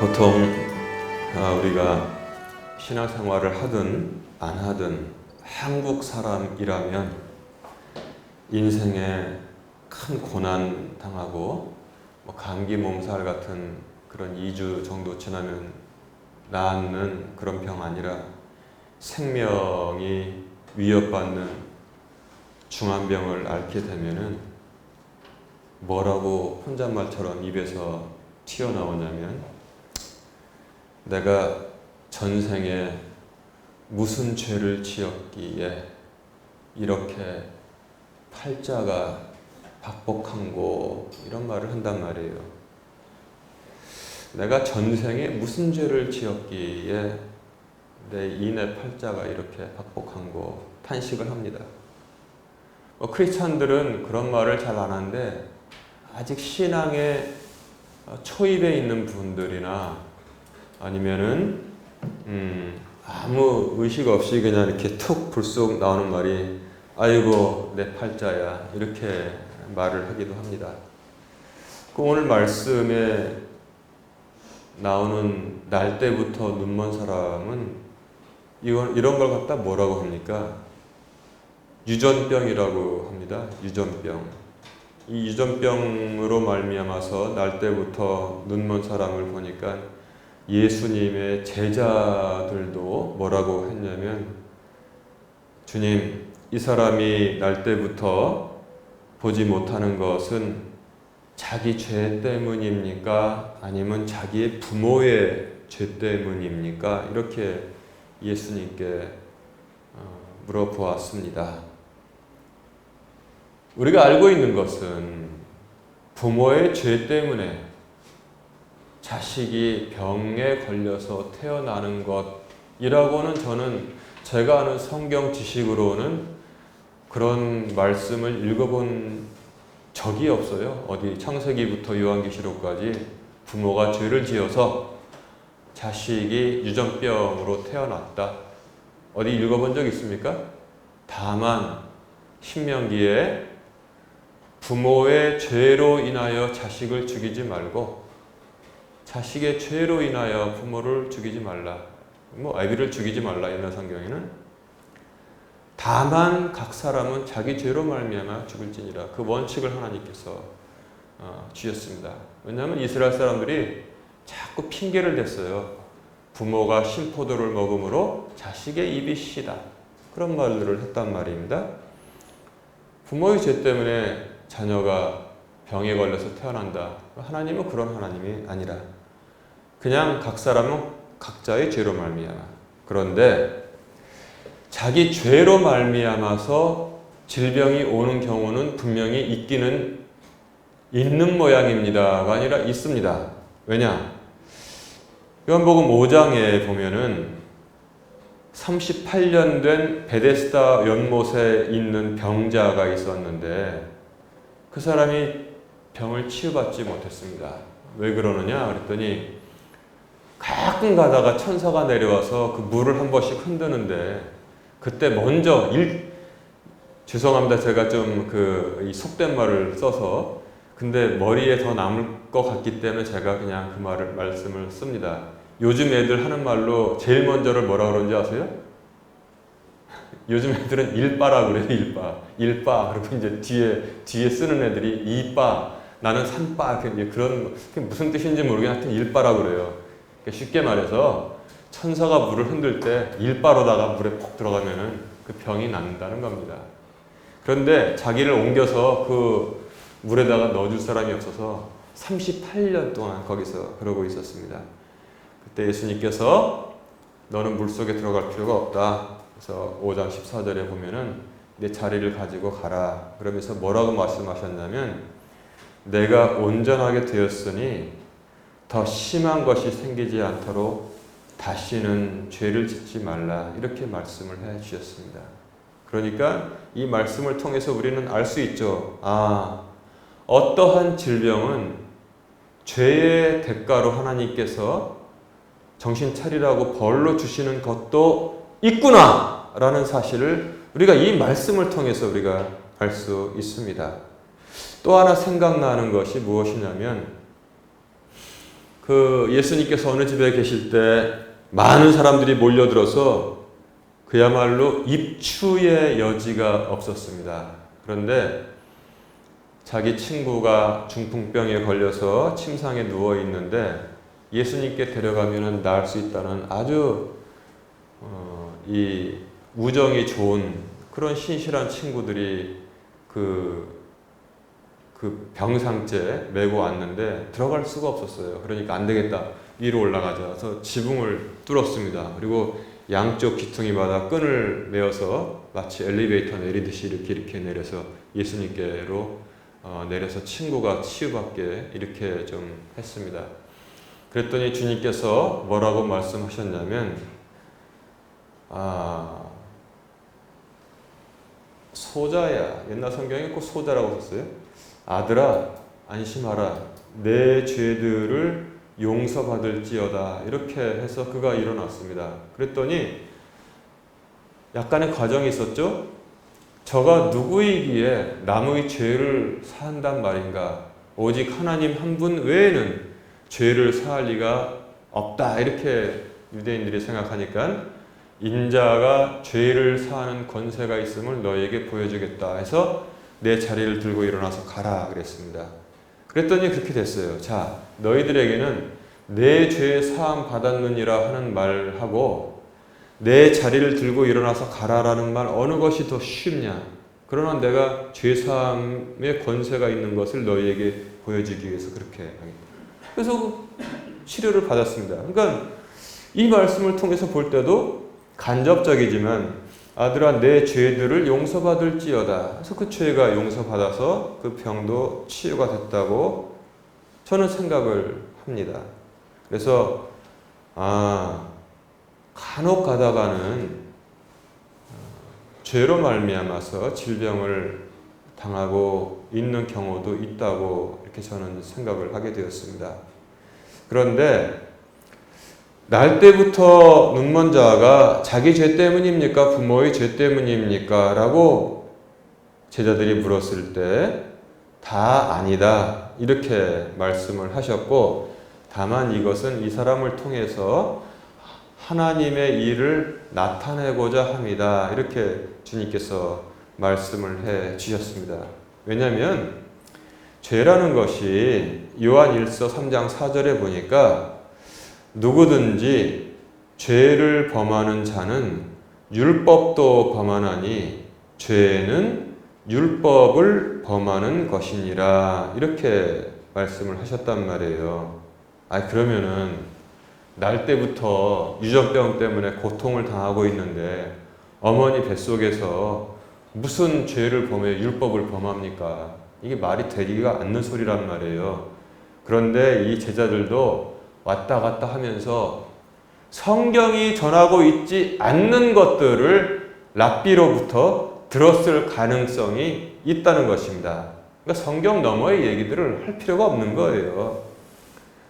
보통 우리가 신앙생활을 하든 안 하든 한국 사람이라면 인생에 큰 고난 당하고 감기 몸살 같은 그런 2주 정도 지나면 낫는 그런 병 아니라 생명이 위협받는 중환병을 앓게 되면은 뭐라고 혼잣말처럼 입에서 튀어나오냐면, 내가 전생에 무슨 죄를 지었기에 이렇게 팔자가 박복한고, 이런 말을 한단 말이에요. 내가 전생에 무슨 죄를 지었기에 내 인의 팔자가 이렇게 박복한고 탄식을 합니다. 크리스찬들은 그런 말을 잘 안 하는데, 아직 신앙의 초입에 있는 분들이나 아니면은 아무 의식 없이 그냥 이렇게 툭 불쑥 나오는 말이 아이고 내 팔자야, 이렇게 말을 하기도 합니다. 오늘 말씀에 나오는 날 때부터 눈먼 사람은 이런 걸 갖다 뭐라고 합니까? 유전병이라고 합니다. 유전병. 이 유전병으로 말미암아서 날 때부터 눈먼 사람을 보니까 예수님의 제자들도 뭐라고 했냐면, 주님, 이 사람이 날 때부터 보지 못하는 것은 자기 죄 때문입니까? 아니면 자기의 부모의 죄 때문입니까? 이렇게 예수님께 물어보았습니다. 우리가 알고 있는 것은 부모의 죄 때문에 자식이 병에 걸려서 태어나는 것이라고는 저는 제가 아는 성경 지식으로는 그런 말씀을 읽어본 적이 없어요. 어디 창세기부터 요한계시록까지 부모가 죄를 지어서 자식이 유전병으로 태어났다, 어디 읽어본 적 있습니까? 다만 신명기에 부모의 죄로 인하여 자식을 죽이지 말고 자식의 죄로 인하여 부모를 죽이지 말라, 아비를 죽이지 말라, 옛날 성경에는 다만 각 사람은 자기 죄로 말미암아 죽을지니라, 그 원칙을 하나님께서 주셨습니다. 왜냐하면 이스라엘 사람들이 자꾸 핑계를 댔어요. 부모가 신포도를 먹음으로 자식의 입이 시다, 그런 말들을 했단 말입니다. 부모의 죄 때문에 자녀가 병에 걸려서 태어난다, 하나님은 그런 하나님이 아니라 그냥 각 사람은 각자의 죄로 말미암아. 그런데 자기 죄로 말미암아서 질병이 오는 경우는 분명히 있는 모양입니다가 아니라 있습니다. 왜냐? 요한복음 5장에 보면은 38년 된 베데스다 연못에 있는 병자가 있었는데 그 사람이 병을 치유받지 못했습니다. 왜 그러느냐 그랬더니, 가끔 가다가 천사가 내려와서 그 물을 한 번씩 흔드는데 그때 먼저 죄송합니다, 제가 좀 이 속된 말을 써서, 근데 머리에 더 남을 것 같기 때문에 제가 그냥 그 말씀을 씁니다. 요즘 애들 하는 말로 제일 먼저를 뭐라 그러는지 아세요? 요즘 애들은 일바라 그래요. 일바. 그리고 이제 뒤에 쓰는 애들이 이바, 나는 삼바, 그런 무슨 뜻인지 모르겠는데 하여튼 일바라 그래요. 그러니까 쉽게 말해서 천사가 물을 흔들 때 일바로다가 물에 푹 들어가면은 그 병이 낫는다는 겁니다. 그런데 자기를 옮겨서 그 물에다가 넣어줄 사람이 없어서 38년 동안 거기서 그러고 있었습니다. 그때 예수님께서 너는 물속에 들어갈 필요가 없다. 그래서 5장 14절에 보면은 내 자리를 가지고 가라, 그러면서 뭐라고 말씀하셨냐면, 내가 온전하게 되었으니 더 심한 것이 생기지 않도록 다시는 죄를 짓지 말라, 이렇게 말씀을 해 주셨습니다. 그러니까 이 말씀을 통해서 우리는 알 수 있죠. 어떠한 질병은 죄의 대가로 하나님께서 정신 차리라고 벌로 주시는 것도 있구나 라는 사실을 우리가 이 말씀을 통해서 우리가 알 수 있습니다. 또 하나 생각나는 것이 무엇이냐면, 그 예수님께서 어느 집에 계실 때 많은 사람들이 몰려들어서 그야말로 입추의 여지가 없었습니다. 그런데 자기 친구가 중풍병에 걸려서 침상에 누워 있는데 예수님께 데려가면 나을 수 있다는 아주 이 우정이 좋은 그런 신실한 친구들이 그 병상째 메고 왔는데 들어갈 수가 없었어요. 그러니까 안 되겠다. 위로 올라가자. 그래서 지붕을 뚫었습니다. 그리고 양쪽 귀퉁이마다 끈을 메어서 마치 엘리베이터 내리듯이 이렇게 내려서 예수님께로 내려서 친구가 치유받게 이렇게 좀 했습니다. 그랬더니 주님께서 뭐라고 말씀하셨냐면 소자야. 옛날 성경에 꼭 소자라고 썼어요. 아들아 안심하라. 내 죄들을 용서받을지어다. 이렇게 해서 그가 일어났습니다. 그랬더니 약간의 과정이 있었죠. 저가 누구이기에 남의 죄를 사한단 말인가. 오직 하나님 한 분 외에는 죄를 사할 리가 없다. 이렇게 유대인들이 생각하니까 인자가 죄를 사하는 권세가 있음을 너에게 보여주겠다 해서 내 자리를 들고 일어나서 가라 그랬습니다. 그랬더니 그렇게 됐어요. 자, 너희들에게는 내 죄 사함 받았느니라 하는 말하고 내 자리를 들고 일어나서 가라라는 말 어느 것이 더 쉽냐? 그러나 내가 죄 사함의 권세가 있는 것을 너희에게 보여주기 위해서 그렇게 하겠다. 그래서 치료를 받았습니다. 그러니까 이 말씀을 통해서 볼 때도 간접적이지만 아들아 내 죄들을 용서받을지어다. 그래서 그 죄가 용서받아서 그 병도 치유가 됐다고 저는 생각을 합니다. 그래서 간혹 가다가는 죄로 말미암아서 질병을 당하고 있는 경우도 있다고 이렇게 저는 생각을 하게 되었습니다. 그런데 날 때부터 눈먼 자가 자기 죄 때문입니까? 부모의 죄 때문입니까? 라고 제자들이 물었을 때 다 아니다. 이렇게 말씀을 하셨고 다만 이것은 이 사람을 통해서 하나님의 일을 나타내고자 합니다. 이렇게 주님께서 말씀을 해 주셨습니다. 왜냐하면 죄라는 것이 요한 1서 3장 4절에 보니까 누구든지 죄를 범하는 자는 율법도 범하나니 죄는 율법을 범하는 것이니라 이렇게 말씀을 하셨단 말이에요. 그러면은 날 때부터 유전병 때문에 고통을 당하고 있는데 어머니 뱃속에서 무슨 죄를 범해 율법을 범합니까? 이게 말이 되기가 않는 소리란 말이에요. 그런데 이 제자들도 왔다 갔다 하면서 성경이 전하고 있지 않는 것들을 랍비로부터 들었을 가능성이 있다는 것입니다. 그러니까 성경 너머의 얘기들을 할 필요가 없는 거예요.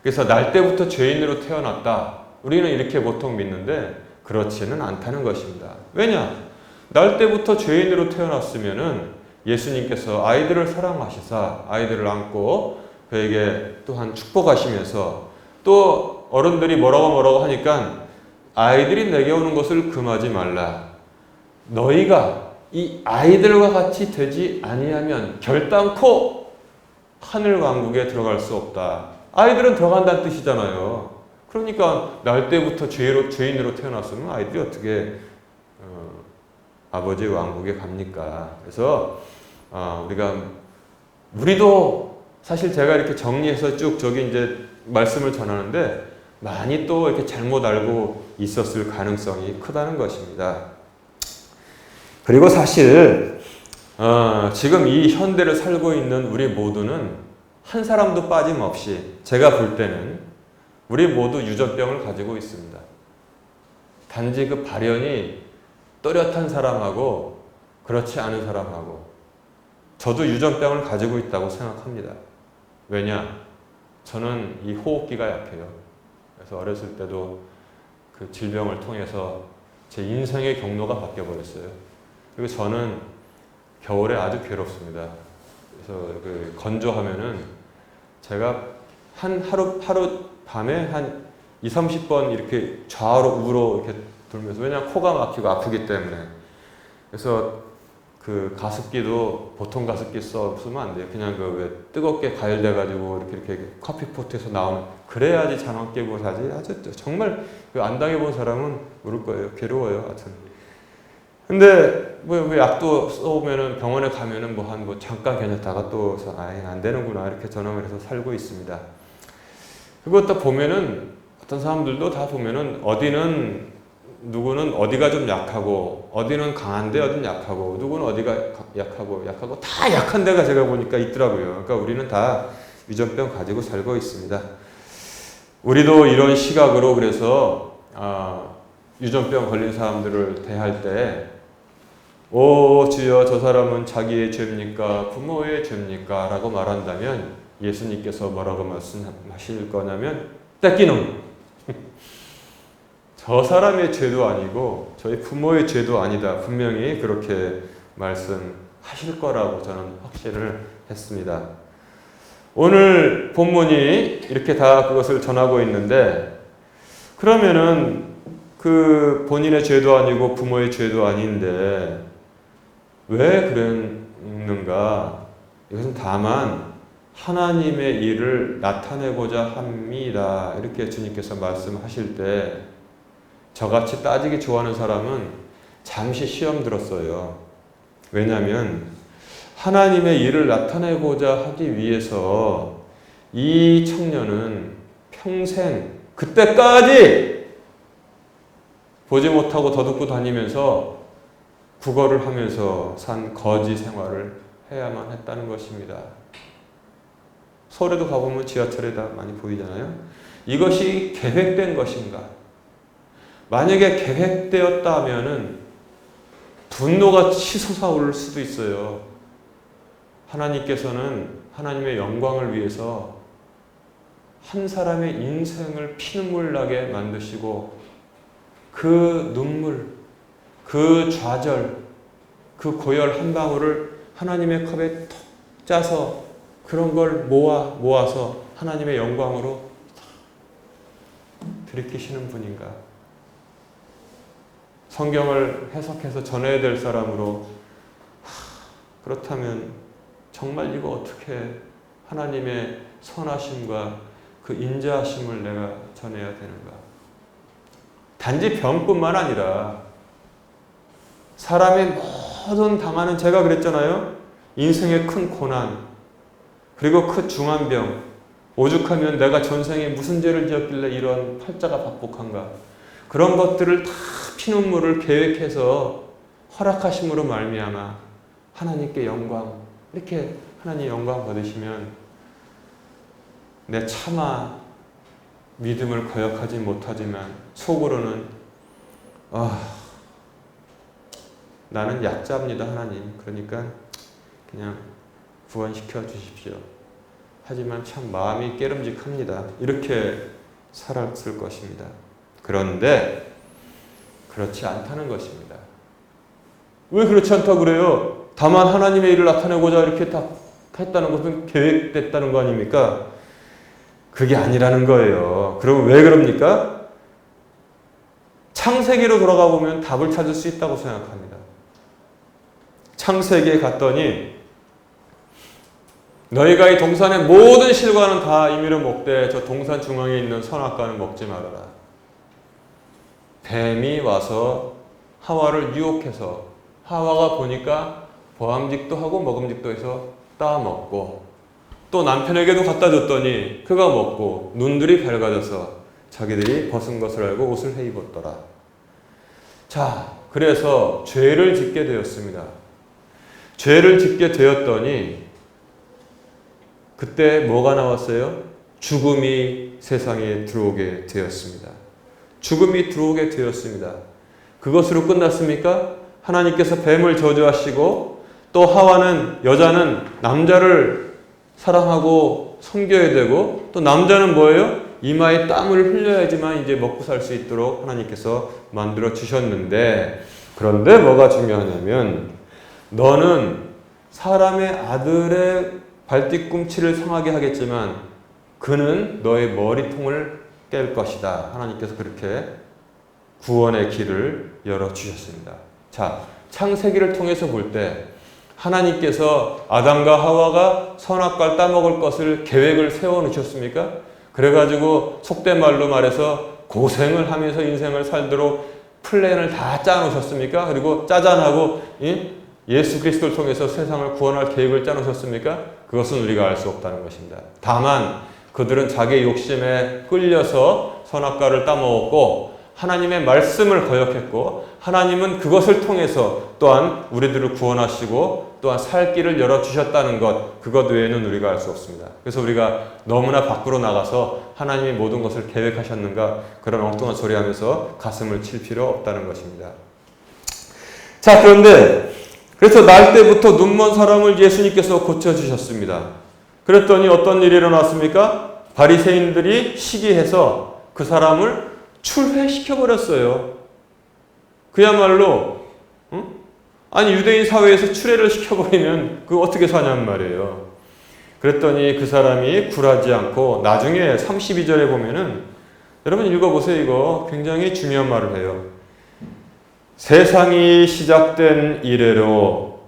그래서 날 때부터 죄인으로 태어났다. 우리는 이렇게 보통 믿는데 그렇지는 않다는 것입니다. 왜냐? 날 때부터 죄인으로 태어났으면은 예수님께서 아이들을 사랑하시사 아이들을 안고 그에게 또한 축복하시면서 또 어른들이 뭐라고 하니까 아이들이 내게 오는 것을 금하지 말라. 너희가 이 아이들과 같이 되지 아니하면 결단코 하늘 왕국에 들어갈 수 없다. 아이들은 들어간다는 뜻이잖아요. 그러니까 날 때부터 죄인으로 태어났으면 아이들이 어떻게 아버지의 왕국에 갑니까? 그래서 우리도 사실 제가 이렇게 정리해서 쭉 저기 이제 말씀을 전하는데 많이 또 이렇게 잘못 알고 있었을 가능성이 크다는 것입니다. 그리고 사실 지금 이 현대를 살고 있는 우리 모두는 한 사람도 빠짐없이 제가 볼 때는 우리 모두 유전병을 가지고 있습니다. 단지 그 발현이 또렷한 사람하고 그렇지 않은 사람하고 저도 유전병을 가지고 있다고 생각합니다. 왜냐? 저는 이 호흡기가 약해요. 그래서 어렸을 때도 그 질병을 통해서 제 인생의 경로가 바뀌어버렸어요. 그리고 저는 겨울에 아주 괴롭습니다. 그래서 그 건조하면은 제가 하루 밤에 한 20-30번 이렇게 좌우로 우로 이렇게 돌면서, 왜냐하면 코가 막히고 아프기 때문에. 그래서 그 가습기도 보통 가습기 쓰면 안 돼요. 그냥 그 왜 뜨겁게 가열돼가지고 이렇게 커피포트에서 나오는, 그래야지 잠 안 깨고 자지. 아주 정말 그 안 당해본 사람은 모를 거예요. 괴로워요. 하여튼. 근데 뭐 약도 써오면은 병원에 가면은 뭐 잠깐 괜찮다가 또 안 되는구나 이렇게 전화를 해서 살고 있습니다. 그리고 또 보면은 어떤 사람들도 다 보면은 누구는 어디가 좀 약하고, 어디는 강한데 어디는 약하고, 누구는 어디가 약하고 다 약한 데가 제가 보니까 있더라고요. 그러니까 우리는 다 유전병 가지고 살고 있습니다. 우리도 이런 시각으로 그래서 유전병 걸린 사람들을 대할 때, 오 주여 저 사람은 자기의 죄입니까? 부모의 죄입니까? 라고 말한다면 예수님께서 뭐라고 말씀하실 거냐면, 떼끼놈, 저 사람의 죄도 아니고 저희 부모의 죄도 아니다. 분명히 그렇게 말씀하실 거라고 저는 확신을 했습니다. 오늘 본문이 이렇게 다 그것을 전하고 있는데, 그러면은 그 본인의 죄도 아니고 부모의 죄도 아닌데 왜 그랬는가? 이것은 다만 하나님의 일을 나타내고자 합니다. 이렇게 주님께서 말씀하실 때, 저같이 따지기 좋아하는 사람은 잠시 시험 들었어요. 왜냐하면 하나님의 일을 나타내고자 하기 위해서 이 청년은 평생 그때까지 보지 못하고 더듬고 다니면서 구걸을 하면서 산 거지 생활을 해야만 했다는 것입니다. 서울에도 가보면 지하철에 다 많이 보이잖아요. 이것이 계획된 것인가? 만약에 계획되었다면은 분노가 치솟아오를 수도 있어요. 하나님께서는 하나님의 영광을 위해서 한 사람의 인생을 피눈물 나게 만드시고, 그 눈물, 그 좌절, 그 고열 한 방울을 하나님의 컵에 톡 짜서 그런 걸 모아서 하나님의 영광으로 들이키시는 분인가? 성경을 해석해서 전해야 될 사람으로, 그렇다면 정말 이거 어떻게 하나님의 선하심과 그 인자하심을 내가 전해야 되는가? 단지 병뿐만 아니라 사람의 모든 당하는, 제가 그랬잖아요. 인생의 큰 고난, 그리고 그 중환병, 오죽하면 내가 전생에 무슨 죄를 지었길래 이런 팔자가 박복한가? 그런 것들을 다 피눈물을 계획해서 허락하심으로 말미암아 하나님께 영광, 이렇게 하나님 영광 받으시면 내 차마 믿음을 거역하지 못하지만 속으로는 나는 약자입니다 하나님, 그러니까 그냥 구원시켜 주십시오. 하지만 참 마음이 깨름직합니다. 이렇게 살았을 것입니다. 그런데 그렇지 않다는 것입니다. 왜 그렇지 않다고 그래요? 다만 하나님의 일을 나타내고자 이렇게 다 했다는 것은 계획됐다는 거 아닙니까? 그게 아니라는 거예요. 그럼 왜 그럽니까? 창세기로 돌아가 보면 답을 찾을 수 있다고 생각합니다. 창세기에 갔더니 너희가 이 동산의 모든 실과는 다 임의로 먹되 저 동산 중앙에 있는 선악과는 먹지 말아라. 뱀이 와서 하와를 유혹해서 하와가 보니까 보암직도 하고 먹음직도 해서 따먹고, 또 남편에게도 갖다 줬더니 그가 먹고 눈들이 밝아져서 자기들이 벗은 것을 알고 옷을 해 입었더라. 자, 그래서 죄를 짓게 되었습니다. 죄를 짓게 되었더니 그때 뭐가 나왔어요? 죽음이 세상에 들어오게 되었습니다. 죽음이 들어오게 되었습니다. 그것으로 끝났습니까? 하나님께서 뱀을 저주하시고, 또 하와는, 여자는 남자를 사랑하고 섬겨야 되고, 또 남자는 뭐예요? 이마에 땀을 흘려야지만 이제 먹고 살 수 있도록 하나님께서 만들어 주셨는데, 그런데 뭐가 중요하냐면 너는 사람의 아들의 발뒤꿈치를 상하게 하겠지만 그는 너의 머리통을 깰 것이다. 하나님께서 그렇게 구원의 길을 열어주셨습니다. 자, 창세기를 통해서 볼 때 하나님께서 아담과 하와가 선악과를 따먹을 것을 계획을 세워놓으셨습니까? 그래가지고 속된 말로 말해서 고생을 하면서 인생을 살도록 플랜을 다 짜놓으셨습니까? 그리고 짜잔하고 예수 그리스도를 통해서 세상을 구원할 계획을 짜놓으셨습니까? 그것은 우리가 알 수 없다는 것입니다. 다만 그들은 자기의 욕심에 끌려서 선악과를 따먹었고 하나님의 말씀을 거역했고 하나님은 그것을 통해서 또한 우리들을 구원하시고 또한 살 길을 열어주셨다는 것, 그것 외에는 우리가 알 수 없습니다. 그래서 우리가 너무나 밖으로 나가서 하나님이 모든 것을 계획하셨는가 그런 엉뚱한 소리 하면서 가슴을 칠 필요 없다는 것입니다. 자, 그런데 그래서 날 때부터 눈먼 사람을 예수님께서 고쳐주셨습니다. 그랬더니 어떤 일이 일어났습니까? 바리새인들이 시기해서 그 사람을 출회시켜버렸어요. 그야말로 아니 유대인 사회에서 출애를 시켜버리면 그거 어떻게 사냔 말이에요. 그랬더니 그 사람이 굴하지 않고 나중에 32절에 보면은 여러분 읽어보세요. 이거 굉장히 중요한 말을 해요. 세상이 시작된 이래로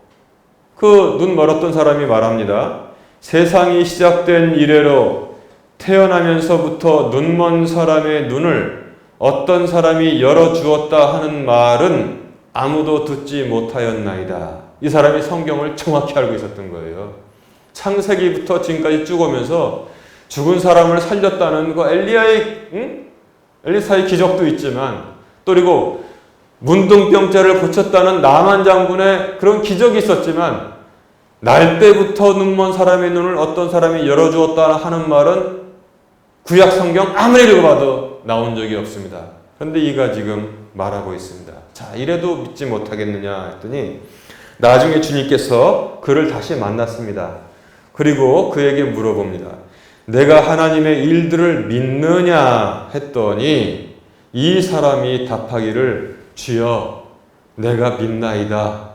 그 눈 멀었던 사람이 말합니다. 세상이 시작된 이래로 태어나면서부터 눈먼 사람의 눈을 어떤 사람이 열어주었다 하는 말은 아무도 듣지 못하였나이다. 이 사람이 성경을 정확히 알고 있었던 거예요. 창세기부터 지금까지 쭉 오면서 죽은 사람을 살렸다는 그 엘리사의 기적도 있지만 또 그리고 문둥병자를 고쳤다는 나만 장군의 그런 기적이 있었지만 날 때부터 눈먼 사람의 눈을 어떤 사람이 열어주었다 하는 말은 구약 성경 아무리 읽어봐도 나온 적이 없습니다. 그런데 이가 지금 말하고 있습니다. 자, 이래도 믿지 못하겠느냐 했더니 나중에 주님께서 그를 다시 만났습니다. 그리고 그에게 물어봅니다. 내가 하나님의 일들을 믿느냐 했더니 이 사람이 답하기를 주여 내가 믿나이다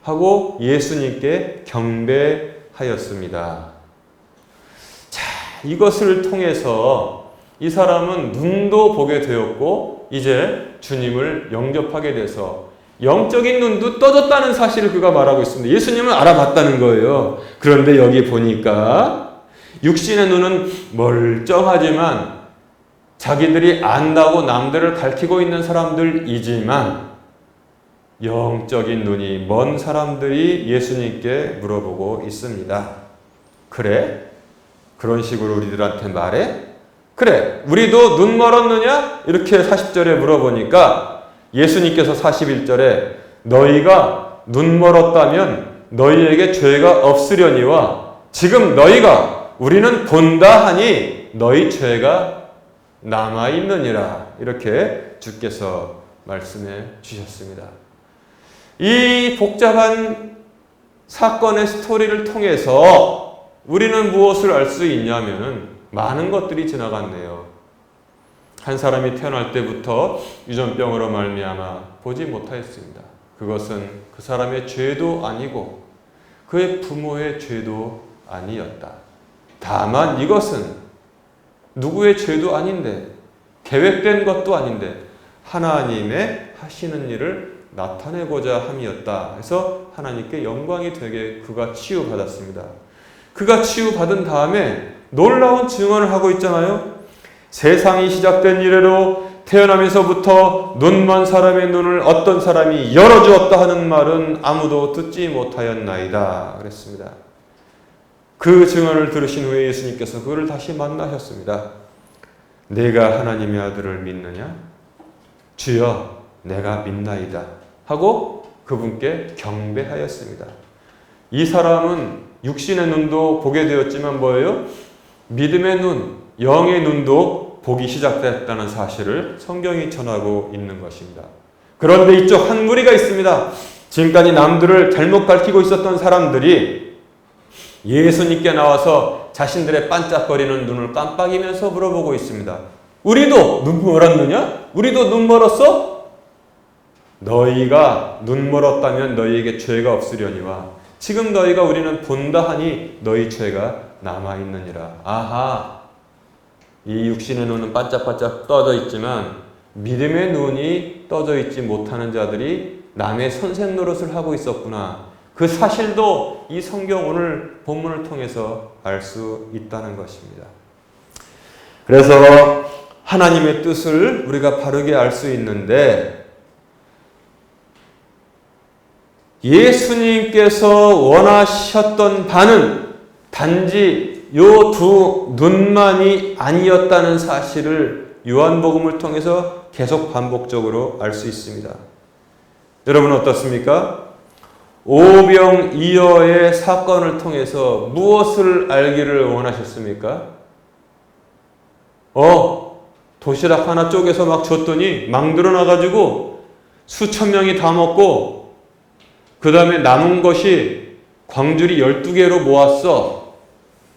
하고 예수님께 경배하였습니다. 자, 이것을 통해서 이 사람은 눈도 보게 되었고 이제 주님을 영접하게 돼서 영적인 눈도 떠졌다는 사실을 그가 말하고 있습니다. 예수님을 알아봤다는 거예요. 그런데 여기 보니까 육신의 눈은 멀쩡하지만 자기들이 안다고 남들을 가르치고 있는 사람들이지만 영적인 눈이 먼 사람들이 예수님께 물어보고 있습니다. 그래? 그런 식으로 우리들한테 말해? 그래, 우리도 눈 멀었느냐? 이렇게 40절에 물어보니까 예수님께서 41절에 너희가 눈 멀었다면 너희에게 죄가 없으려니와 지금 너희가 우리는 본다 하니 너희 죄가 남아있느니라. 이렇게 주께서 말씀해 주셨습니다. 이 복잡한 사건의 스토리를 통해서 우리는 무엇을 알 수 있냐면 많은 것들이 지나갔네요. 한 사람이 태어날 때부터 유전병으로 말미암아 보지 못하였습니다. 그것은 그 사람의 죄도 아니고 그의 부모의 죄도 아니었다. 다만 이것은 누구의 죄도 아닌데 계획된 것도 아닌데 하나님의 하시는 일을 나타내고자 함이었다. 해서 하나님께 영광이 되게 그가 치유받았습니다. 그가 치유받은 다음에 놀라운 증언을 하고 있잖아요. 세상이 시작된 이래로 태어나면서부터 눈먼 사람의 눈을 어떤 사람이 열어주었다 하는 말은 아무도 듣지 못하였나이다. 그랬습니다. 그 증언을 들으신 후에 예수님께서 그를 다시 만나셨습니다. 내가 하나님의 아들을 믿느냐? 주여 내가 믿나이다 하고 그분께 경배하였습니다. 이 사람은 육신의 눈도 보게 되었지만 뭐예요? 믿음의 눈, 영의 눈도 보기 시작됐다는 사실을 성경이 전하고 있는 것입니다. 그런데 이쪽 한 무리가 있습니다. 지금까지 남들을 잘못 가르치고 있었던 사람들이 예수님께 나와서 자신들의 반짝거리는 눈을 깜빡이면서 물어보고 있습니다. 우리도 눈 멀었느냐? 우리도 눈 멀었어? 너희가 눈 멀었다면 너희에게 죄가 없으려니와 지금 너희가 우리는 본다 하니 너희 죄가 남아있느니라. 아하, 이 육신의 눈은 반짝반짝 떠져 있지만 믿음의 눈이 떠져 있지 못하는 자들이 남의 선생 노릇을 하고 있었구나. 그 사실도 이 성경 오늘 본문을 통해서 알 수 있다는 것입니다. 그래서 하나님의 뜻을 우리가 바르게 알 수 있는데 예수님께서 원하셨던 바는 단지 요 두 눈만이 아니었다는 사실을 요한복음을 통해서 계속 반복적으로 알 수 있습니다. 여러분 어떻습니까? 오병이어의 사건을 통해서 무엇을 알기를 원하셨습니까? 도시락 하나 쪼개서 막 줬더니 망들어나가지고 수천 명이 다 먹고 그 다음에 남은 것이 광주리 12개로 모았어.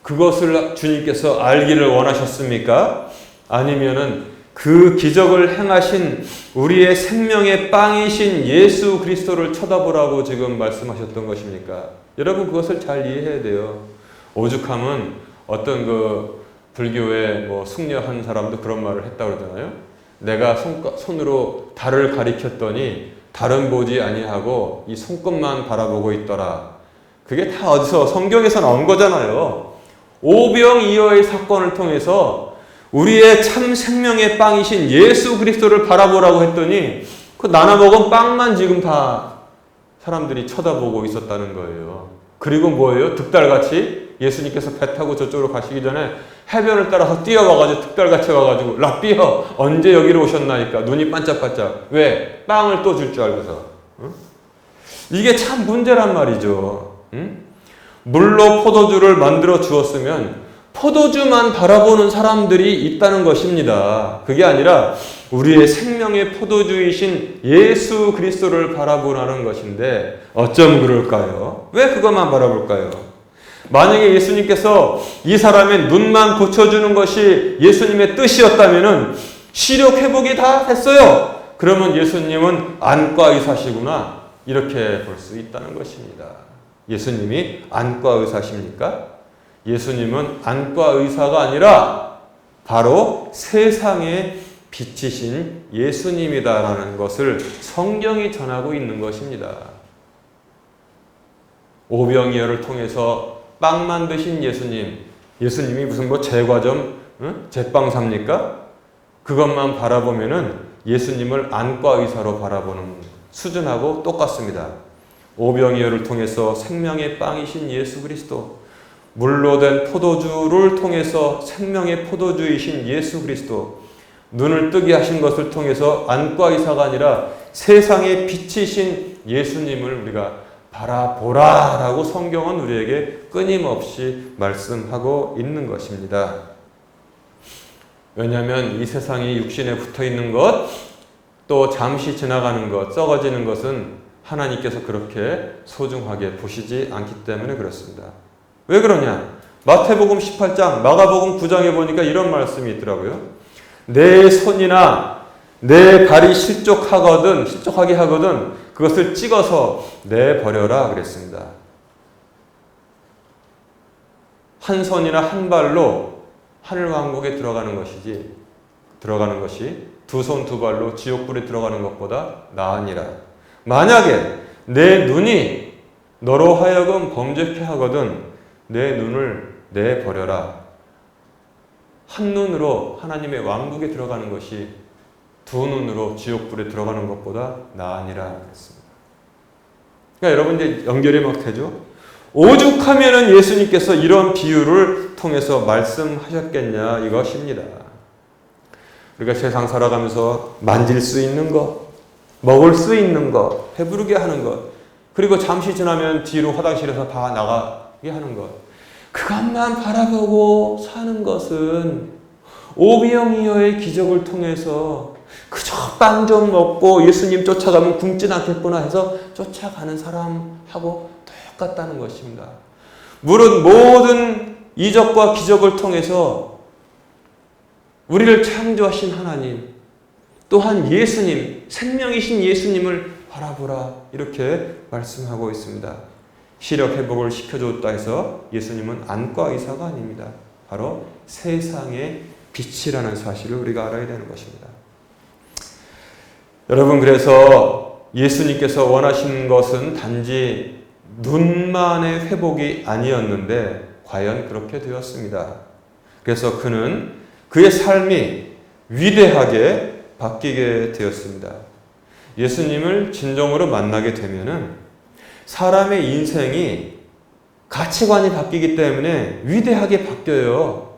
그것을 주님께서 알기를 원하셨습니까? 아니면은 그 기적을 행하신 우리의 생명의 빵이신 예수 그리스도를 쳐다보라고 지금 말씀하셨던 것입니까? 여러분 그것을 잘 이해해야 돼요. 오죽하면 어떤 불교의 숙녀한 사람도 그런 말을 했다고 그러잖아요. 내가 손으로 달을 가리켰더니 달은 보지 아니하고 이 손끝만 바라보고 있더라. 그게 다 어디서 성경에서 나온 거잖아요. 오병이어의 사건을 통해서 우리의 참 생명의 빵이신 예수 그리스도를 바라보라고 했더니 그 나눠 먹은 빵만 지금 다 사람들이 쳐다보고 있었다는 거예요. 그리고 뭐예요? 득달같이 예수님께서 배 타고 저쪽으로 가시기 전에 해변을 따라서 뛰어와가지고 득달같이 와가지고 랍비여 언제 여기로 오셨나니까 눈이 반짝반짝. 왜? 빵을 또 줄 줄 알고서. 응? 이게 참 문제란 말이죠. 응? 물로 포도주를 만들어 주었으면 포도주만 바라보는 사람들이 있다는 것입니다. 그게 아니라 우리의 생명의 포도주이신 예수 그리스도를 바라보라는 것인데 어쩜 그럴까요? 왜 그것만 바라볼까요? 만약에 예수님께서 이 사람의 눈만 고쳐주는 것이 예수님의 뜻이었다면 시력 회복이 다 됐어요. 그러면 예수님은 안과 의사시구나 이렇게 볼 수 있다는 것입니다. 예수님이 안과 의사십니까? 예수님은 안과 의사가 아니라 바로 세상의 빛이신 예수님이다라는 것을 성경이 전하고 있는 것입니다. 오병이어를 통해서 빵 만드신 예수님이 무슨 제과점, 제빵 삽니까? 그것만 바라보면은 예수님을 안과 의사로 바라보는 수준하고 똑같습니다. 오병이어를 통해서 생명의 빵이신 예수 그리스도, 물로 된 포도주를 통해서 생명의 포도주이신 예수 그리스도, 눈을 뜨게 하신 것을 통해서 안과 의사가 아니라 세상의 빛이신 예수님을 우리가 바라보라라고 성경은 우리에게 끊임없이 말씀하고 있는 것입니다. 왜냐하면 이 세상이 육신에 붙어 있는 것, 또 잠시 지나가는 것, 썩어지는 것은 하나님께서 그렇게 소중하게 보시지 않기 때문에 그렇습니다. 왜 그러냐? 마태복음 18장, 마가복음 9장에 보니까 이런 말씀이 있더라고요. 내 손이나 내 발이 실족하게 하거든 그것을 찍어서 내버려라 그랬습니다. 한 손이나 한 발로 하늘왕국에 들어가는 것이 두 손 두 발로 지옥불에 들어가는 것보다 나으니라. 만약에 내 눈이 너로 하여금 범죄케 하거든 내 눈을 내버려라. 한 눈으로 하나님의 왕국에 들어가는 것이 두 눈으로 지옥불에 들어가는 것보다 나으니라 그랬습니다. 그러니까 여러분 이제 연결이 막 되죠? 오죽하면은 예수님께서 이런 비유를 통해서 말씀하셨겠냐 이것입니다. 우리가 세상 살아가면서 만질 수 있는 것, 먹을 수 있는 것, 배부르게 하는 것, 그리고 잠시 지나면 뒤로 화장실에서 다 나가게 하는 것, 그것만 바라보고 사는 것은 오병이어의 기적을 통해서 그저 빵 좀 먹고 예수님 쫓아가면 굶진 않겠구나 해서 쫓아가는 사람하고 똑같다는 것입니다. 물론 모든 이적과 기적을 통해서 우리를 창조하신 하나님, 또한 예수님, 생명이신 예수님을 바라보라 이렇게 말씀하고 있습니다. 시력 회복을 시켜줬다 해서 예수님은 안과 의사가 아닙니다. 바로 세상의 빛이라는 사실을 우리가 알아야 되는 것입니다. 여러분, 그래서 예수님께서 원하시는 것은 단지 눈만의 회복이 아니었는데 과연 그렇게 되었습니다. 그래서 그는 그의 삶이 위대하게 바뀌게 되었습니다. 예수님을 진정으로 만나게 되면은 사람의 인생이 가치관이 바뀌기 때문에 위대하게 바뀌어요.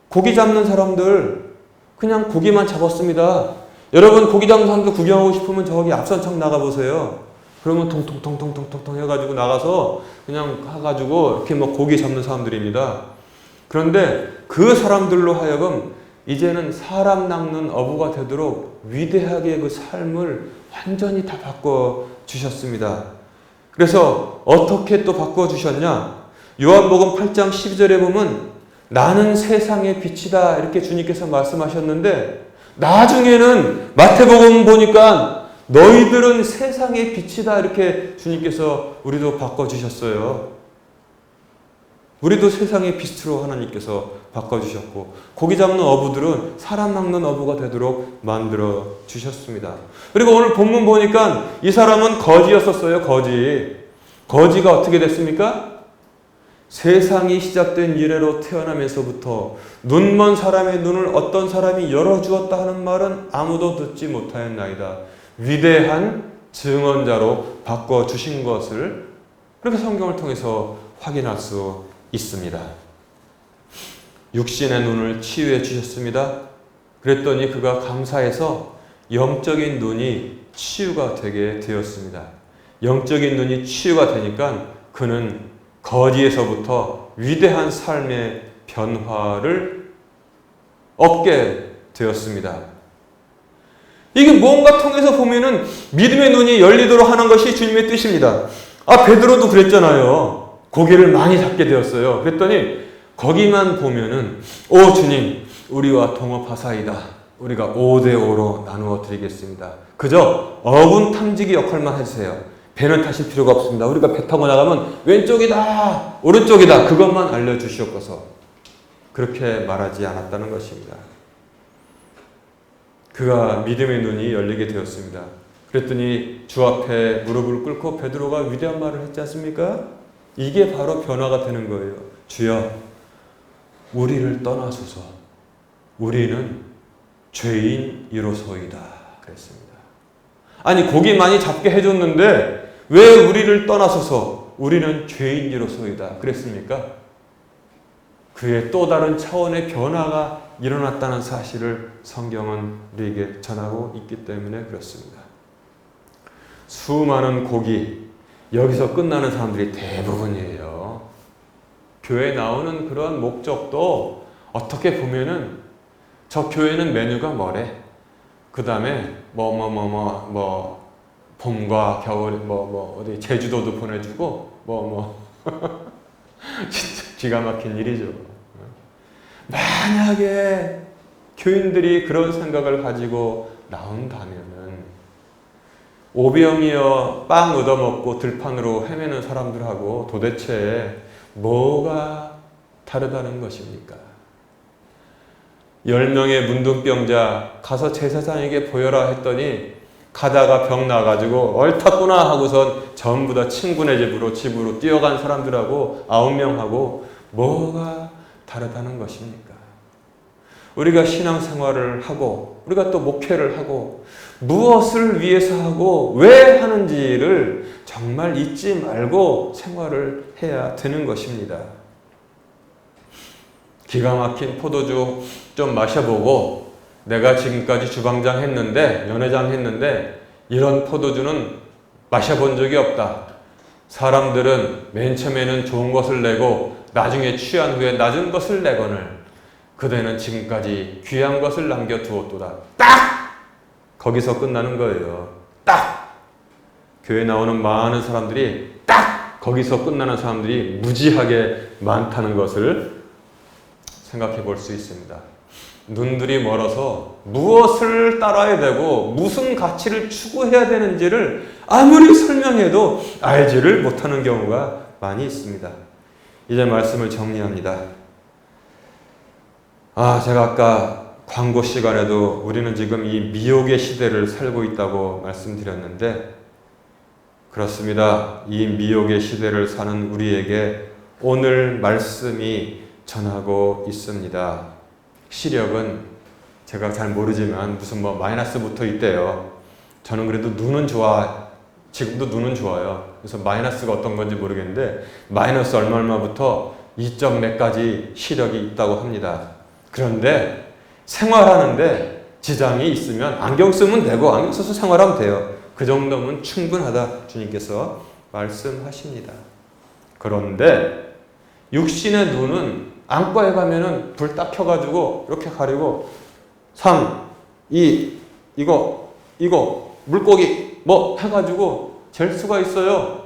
고기 잡는 사람들 그냥 고기만 잡았습니다. 여러분, 고기 잡는 사람들 구경하고 싶으면 저기 앞선창 나가보세요. 그러면 통통통통통통 해가지고 나가서 그냥 해가지고 이렇게 뭐 고기 잡는 사람들입니다. 그런데 그 사람들로 하여금 이제는 사람 낚는 어부가 되도록 위대하게 그 삶을 완전히 다 바꿔주셨습니다. 그래서 어떻게 또 바꿔주셨냐? 요한복음 8장 12절에 보면 나는 세상의 빛이다 이렇게 주님께서 말씀하셨는데 나중에는 마태복음 보니까 너희들은 세상의 빛이다 이렇게 주님께서 우리도 바꿔주셨어요. 우리도 세상의 빛으로 하나님께서 바꿔주셨고 고기 잡는 어부들은 사람 낚는 어부가 되도록 만들어 주셨습니다. 그리고 오늘 본문 보니까 이 사람은 거지였었어요. 거지가 어떻게 됐습니까? 세상이 시작된 이래로 태어나면서부터 눈먼 사람의 눈을 어떤 사람이 열어주었다 하는 말은 아무도 듣지 못하였나이다. 위대한 증언자로 바꿔주신 것을 그렇게 성경을 통해서 확인할 수 있습니다. 육신의 눈을 치유해 주셨습니다. 그랬더니 그가 감사해서 영적인 눈이 치유가 되게 되었습니다. 영적인 눈이 치유가 되니까 그는 거지에서부터 위대한 삶의 변화를 얻게 되었습니다. 이게 뭔가 통해서 보면은 믿음의 눈이 열리도록 하는 것이 주님의 뜻입니다. 베드로도 그랬잖아요. 고기를 많이 잡게 되었어요. 그랬더니 거기만 보면은 오 주님, 우리와 동업하사이다. 우리가 5대5로 나누어 드리겠습니다. 그저 어군 탐지기 역할만 해주세요. 배는 타실 필요가 없습니다. 우리가 배 타고 나가면 왼쪽이다, 오른쪽이다. 그것만 알려주시옵소서. 그렇게 말하지 않았다는 것입니다. 그가 믿음의 눈이 열리게 되었습니다. 그랬더니 주 앞에 무릎을 꿇고 베드로가 위대한 말을 했지 않습니까? 이게 바로 변화가 되는 거예요. 주여, 우리를 떠나소서. 우리는 죄인이로소이다. 그랬습니다. 아니, 고기 많이 잡게 해줬는데 왜 우리를 떠나소서 우리는 죄인이로소이다 그랬습니까? 그의 또 다른 차원의 변화가 일어났다는 사실을 성경은 우리에게 전하고 있기 때문에 그렇습니다. 수많은 고기, 여기서 끝나는 사람들이 대부분이에요. 교회에 나오는 그런 목적도 어떻게 보면은 저 교회는 메뉴가 뭐래? 그 다음에 봄과 겨울 어디 제주도도 보내주고 진짜 기가 막힌 일이죠. 만약에 교인들이 그런 생각을 가지고 나온다면은 오병이어 빵 얻어먹고 들판으로 헤매는 사람들하고 도대체 뭐가 다르다는 것입니까? 10명의 문둥병자 가서 제사장에게 보여라 했더니 가다가 병 나가지고 옳았구나 하고선 전부 다 친구네 집으로 뛰어간 사람들하고 9명하고 뭐가 다르다는 것입니까? 우리가 신앙생활을 하고 우리가 또 목회를 하고 무엇을 위해서 하고 왜 하는지를 정말 잊지 말고 생활을 해야 되는 것입니다. 기가 막힌 포도주 좀 마셔보고 내가 지금까지 주방장 했는데 연회장 했는데 이런 포도주는 마셔본 적이 없다. 사람들은 맨 처음에는 좋은 것을 내고 나중에 취한 후에 낮은 것을 내거늘 그대는 지금까지 귀한 것을 남겨두었도다. 딱! 거기서 끝나는 거예요. 딱! 교회 나오는 많은 사람들이 딱! 거기서 끝나는 사람들이 무지하게 많다는 것을 생각해 볼 수 있습니다. 눈들이 멀어서 무엇을 따라야 되고 무슨 가치를 추구해야 되는지를 아무리 설명해도 알지를 못하는 경우가 많이 있습니다. 이제 말씀을 정리합니다. 제가 아까 광고 시간에도 우리는 지금 이 미혹의 시대를 살고 있다고 말씀드렸는데, 그렇습니다. 이 미혹의 시대를 사는 우리에게 오늘 말씀이 전하고 있습니다. 시력은 제가 잘 모르지만 무슨 마이너스 붙어 있대요. 저는 그래도 눈은 지금도 눈은 좋아요. 그래서 마이너스가 어떤 건지 모르겠는데 마이너스 얼마부터 2점 몇 가지 시력이 있다고 합니다. 그런데 생활하는데 지장이 있으면 안경 쓰면 되고 안경 써서 생활하면 돼요. 그 정도면 충분하다 주님께서 말씀하십니다. 그런데 육신의 눈은 안과에 가면은 불 딱 켜가지고 이렇게 가리고 3, 2, 이거 물고기 해가지고 잴 수가 있어요.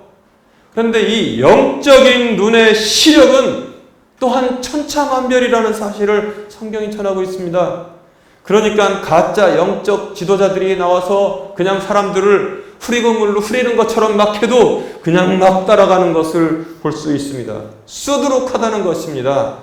그런데 이 영적인 눈의 시력은 또한 천차만별이라는 사실을 성경이 전하고 있습니다. 그러니까 가짜 영적 지도자들이 나와서 그냥 사람들을 후리고물로 후리는 것처럼 막 해도 그냥 막 따라가는 것을 볼 수 있습니다. 수두룩하다는 것입니다.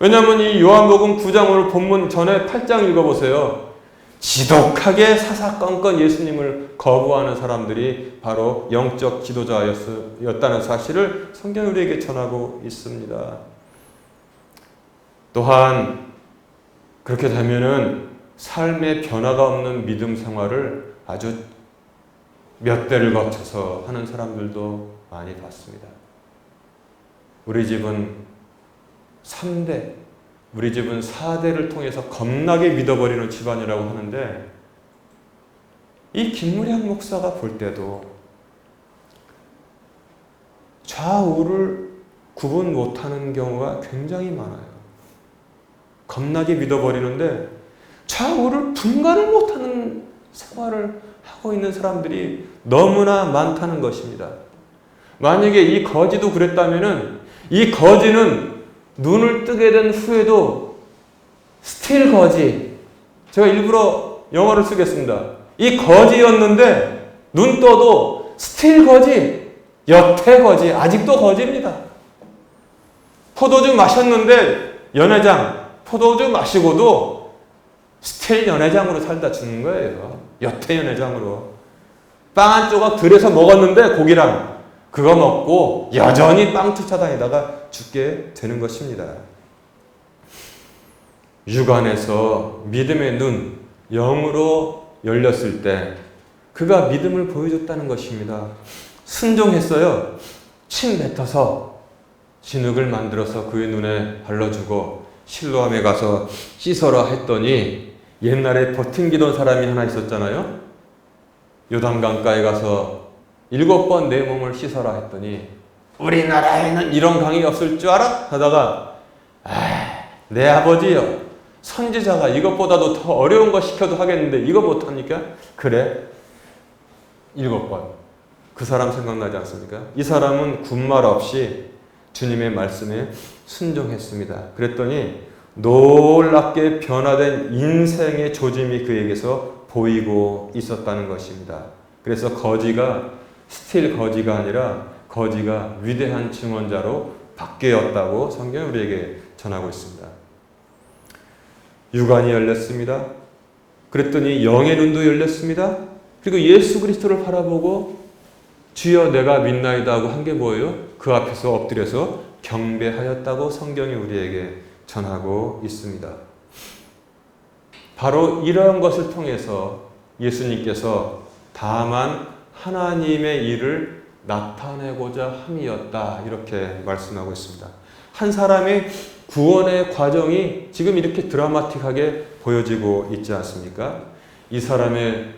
왜냐하면 이 요한복음 9장을 본문 전에 8장 읽어보세요. 지독하게 사사건건 예수님을 거부하는 사람들이 바로 영적 지도자였다는 사실을 성경이 우리에게 전하고 있습니다. 또한 그렇게 되면은 삶의 변화가 없는 믿음 생활을 아주 몇 대를 거쳐서 하는 사람들도 많이 봤습니다. 우리 집은 3대, 우리 집은 4대를 통해서 겁나게 믿어버리는 집안이라고 하는데, 이 김무량 목사가 볼 때도 좌우를 구분 못하는 경우가 굉장히 많아요. 겁나게 믿어버리는데 좌우를 분간을 못하는 생활을 하고 있는 사람들이 너무나 많다는 것입니다. 만약에 이 거지도 그랬다면은 이 거지는 눈을 뜨게 된 후에도 스틸 거지. 제가 일부러 영어를 쓰겠습니다. 이 거지였는데 눈 떠도 스틸 거지, 여태 거지, 아직도 거지입니다. 포도주 마셨는데 연회장, 포도주 마시고도 스틸 연회장으로 살다 죽는 거예요. 여태 연회장으로. 빵 한 조각 들여서 먹었는데 고기랑 그거 먹고 여전히 빵 쫓아다니다가 죽게 되는 것입니다. 육안에서 믿음의 눈, 영으로 열렸을 때 그가 믿음을 보여줬다는 것입니다. 순종했어요. 침 뱉어서 진흙을 만들어서 그의 눈에 발라주고 실로암에 가서 씻어라 했더니, 옛날에 버팅기던 사람이 하나 있었잖아요. 요단강가에 가서 7번 내 몸을 씻어라 했더니 우리나라에는 이런 강이 없을 줄 알아? 하다가 내 아버지요, 선지자가 이것보다도 더 어려운 거 시켜도 하겠는데 이거 못합니까? 그래, 7번. 그 사람 생각나지 않습니까? 이 사람은 군말 없이 주님의 말씀에 순종했습니다. 그랬더니 놀랍게 변화된 인생의 조짐이 그에게서 보이고 있었다는 것입니다. 그래서 거지가 스틸 거지가 아니라 거지가 위대한 증언자로 바뀌었다고 성경이 우리에게 전하고 있습니다. 육안이 열렸습니다. 그랬더니 영의 눈도 열렸습니다. 그리고 예수 그리스도를 바라보고 주여 내가 믿나이다 하고 한 게 뭐예요? 그 앞에서 엎드려서 경배하였다고 성경이 우리에게 전하고 있습니다. 바로 이러한 것을 통해서 예수님께서 다만 하나님의 일을 나타내고자 함이었다, 이렇게 말씀하고 있습니다. 한 사람의 구원의 과정이 지금 이렇게 드라마틱하게 보여지고 있지 않습니까? 이 사람의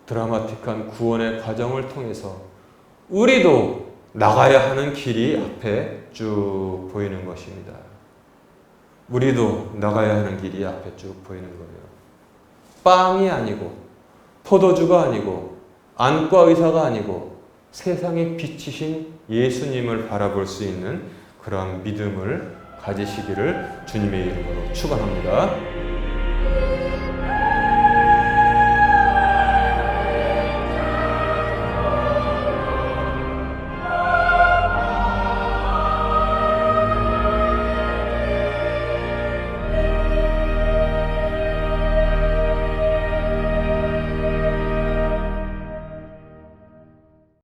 드라마틱한 구원의 과정을 통해서 우리도 나가야 하는 길이 앞에 쭉 보이는 것입니다. 우리도 나가야 하는 길이 앞에 쭉 보이는 거예요. 빵이 아니고 포도주가 아니고 안과 의사가 아니고 세상의 빛이신 예수님을 바라볼 수 있는 그런 믿음을 가지시기를 주님의 이름으로 축원합니다.